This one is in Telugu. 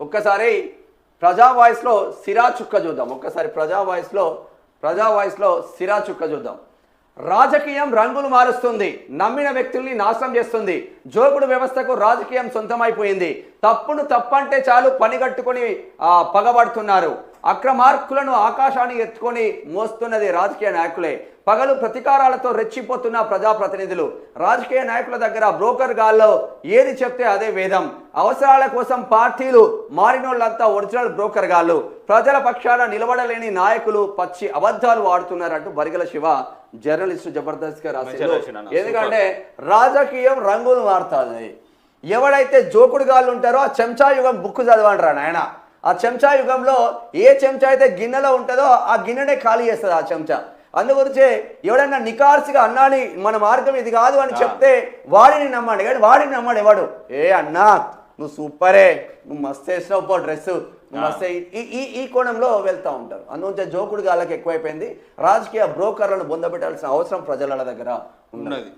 ఒక్కసారి ప్రజా వాయిస్లో సిరా చుక్క చూద్దాం. ఒక్కసారి ప్రజా వాయిస్లో సిరా చుక్క చూద్దాం. రాజకీయం రంగులు మారుస్తుంది, నమ్మిన వ్యక్తుల్ని నాశనం చేస్తుంది. జోకుడు వ్యవస్థకు రాజకీయం సొంతమైపోయింది. తప్పును తప్పంటే చాలు పనిగట్టుకొని పగబడుతున్నారు. అక్రమార్కులను ఆకాశాన్ని ఎత్తుకొని మోస్తున్నది రాజకీయ నాయకులే. పగలు ప్రతీకారాలతో రెచ్చిపోతున్న ప్రజాప్రతినిధులు. రాజకీయ నాయకుల దగ్గర బ్రోకర్ గాల్లో ఏది చెప్తే అదే వేదం. అవసరాల కోసం పార్టీలు మారినోళ్ళంతా ఒరిజినల్ బ్రోకర్ గాళ్ళు. ప్రజల పక్షాన నిలబడలేని నాయకులు పచ్చి అబద్ధాలు వాడుతున్నారంటూ బరిగల శివ జర్నలిస్టు జబర్దస్త్ గా రాశారు. ఎందుకంటే రాజకీయం రంగులు మారుతుంది. ఎవడైతే జోకుడు గాళ్ళు ఉంటారో ఆ చెంచా యుగం బుక్ చదవండి రా నాయన. ఆ చెంచా యుగంలో ఏ చెంచా అయితే గిన్నెలో ఉంటుందో ఆ గిన్నెనే ఖాళీ చేస్తుంది ఆ చెంచా. అందుగురించే ఎవడన్నా నికార్సిగా అన్నాని మన మార్గం ఇది కాదు అని చెప్తే వాడిని నమ్మండి, కానీ వాడిని నమ్మడు ఎవడు. ఏ అన్నా నువ్వు సూపరే, నువ్వు మస్తు వేసినావు పో డ్రెస్, నువ్వు మస్తు ఈ కోణంలో వెళ్తూ ఉంటారు. అందుగురించి జోకుడు గాళ్ళకి ఎక్కువైపోయింది. రాజకీయ బ్రోకర్లను బొందబెట్టాల్సిన అవసరం ప్రజల దగ్గర ఉన్నది.